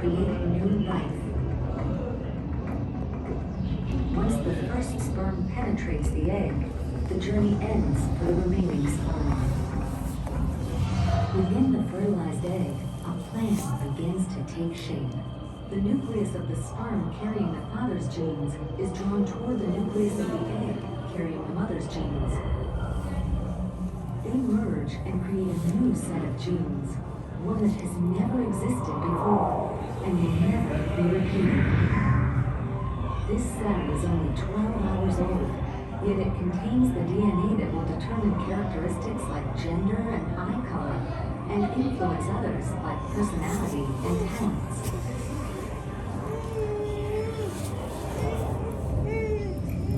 create new life. Once the first sperm penetrates the egg, the journey ends for the remaining sperm. Within the fertilized egg, a plan begins to take shape. The nucleus of the sperm carrying the father's genes is drawn toward the nucleus of the egg carrying the mother's genes. They merge and create a new set of genes, one that has never existed before and will never be repeated. This cell is only 12 hours old, yet it contains the DNA that will determine characteristics like gender and eye color, and influence others like personality and talents.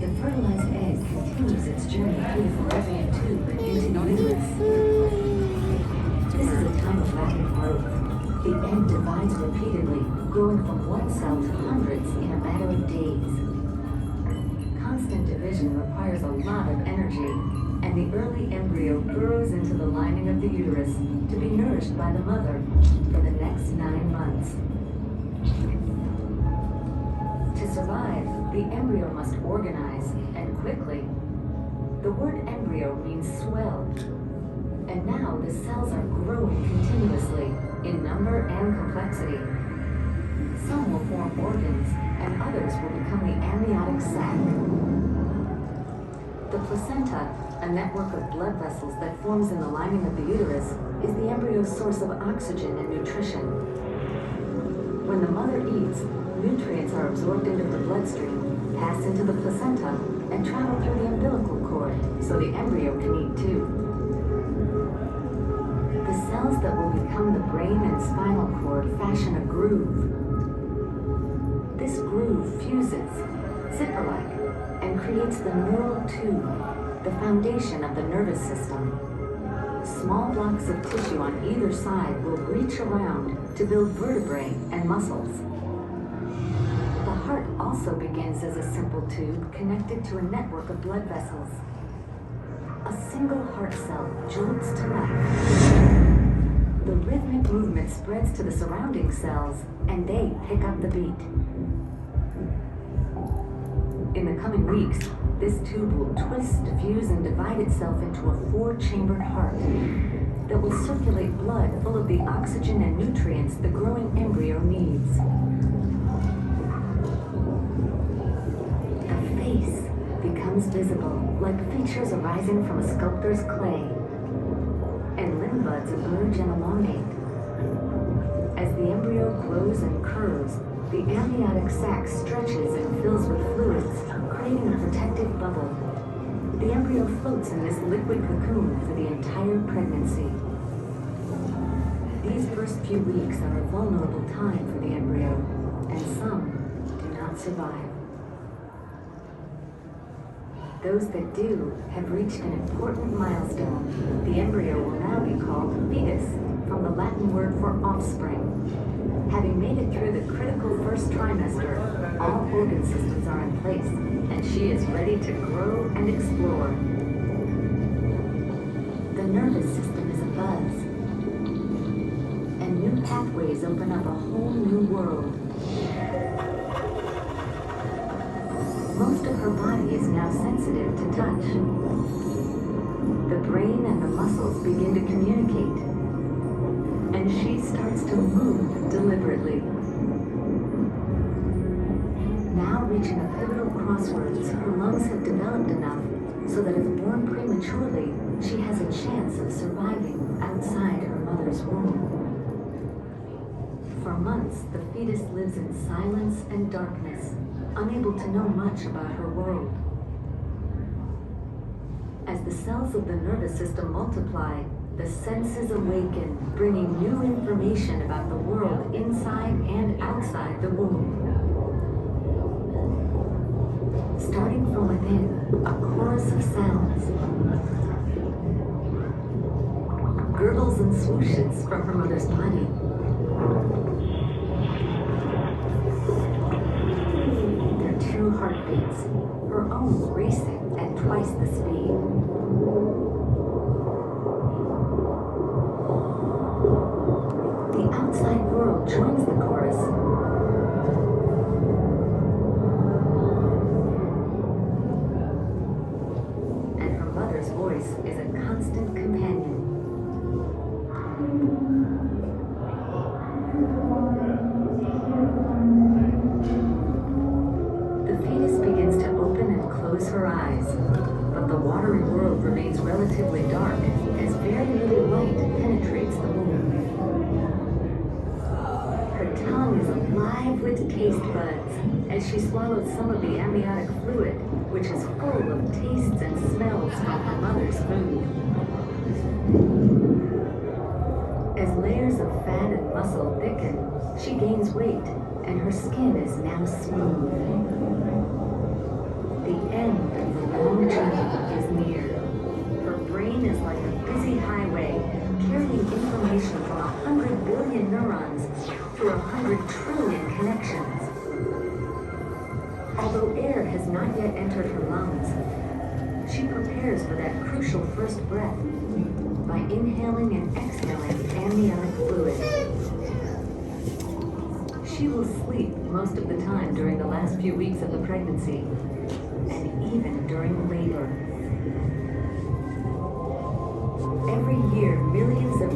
The fertilized egg continues its journey through the fallopian tube and into the uterus. This is a time of rapid growth. The egg divides repeatedly, growing from one cell to hundreds in a matter of days. Constant division requires a lot of energy, and the early embryo burrows into the lining of the uterus to be nourished by the mother for the next 9 months. To survive, the embryo must organize, and quickly. The word embryo means swell, and now the cells are growing continuously in number and complexity. Some will form organs, and others will become the amniotic sac. The placenta, a network of blood vessels that forms in the lining of the uterus, is the embryo's source of oxygen and nutrition. When the mother eats, nutrients are absorbed into her bloodstream, pass into the placenta, and travel through the umbilical cord, so the embryo can eat too. The cells that will become the brain and spinal cord fashion a groove. This groove fuses, zipper-like, and creates the neural tube, the foundation of the nervous system. Small blocks of tissue on either side will reach around to build vertebrae and muscles. The heart also begins as a simple tube connected to a network of blood vessels. A single heart cell jolts to life. The rhythmic movement spreads to the surrounding cells, and they pick up the beat. In the coming weeks, this tube will twist, fuse, and divide itself into a 4-chambered heart that will circulate blood full of the oxygen and nutrients the growing embryo needs. The face becomes visible, like features arising from a sculptor's clay, and limb buds emerge and elongate. As the embryo grows and curves, the amniotic sac stretches and fills with fluids, creating a protective bubble. The embryo floats in this liquid cocoon for the entire pregnancy. These first few weeks are a vulnerable time for the embryo, and some do not survive. Those that do have reached an important milestone. The embryo will now be called fetus, from the Latin word for offspring. Having made it through the critical first trimester, all organ systems are in place, and she is ready to grow and explore. The nervous system is abuzz, and new pathways open up a whole new world. Most of her body is now sensitive to touch. The brain and the muscles begin to communicate, and she starts to move deliberately. Now reaching a pivotal crossroads, her lungs have developed enough so that if born prematurely, she has a chance of surviving outside her mother's womb. For months, the fetus lives in silence and darkness, unable to know much about her world. As the cells of the nervous system multiply, the senses awaken, bringing new information about the world inside and outside the womb. Starting from within, a chorus of sounds. Gurgles and swooshes from her mother's body. Their 2 heartbeats, her own racing at twice the speed. The outside world joins the chorus, The fetus begins to open and close her eyes, but the watery world remains relatively dark as very little light penetrates the womb. Her tongue is alive with taste buds as she swallows some of the amniotic fluid, which is full of tastes and smells from her mother's food. As layers of fat and muscle thicken, she gains weight, and her skin is now smooth. The end of the long journey is near. Her brain is like a busy highway, carrying information from 100 billion neurons through 100 trillion connections. Although air has not yet entered her lungs, she prepares for that crucial first breath by inhaling and exhaling amniotic fluid. She will sleep most of the time during the last few weeks of the pregnancy, and even during labor. Every year, millions of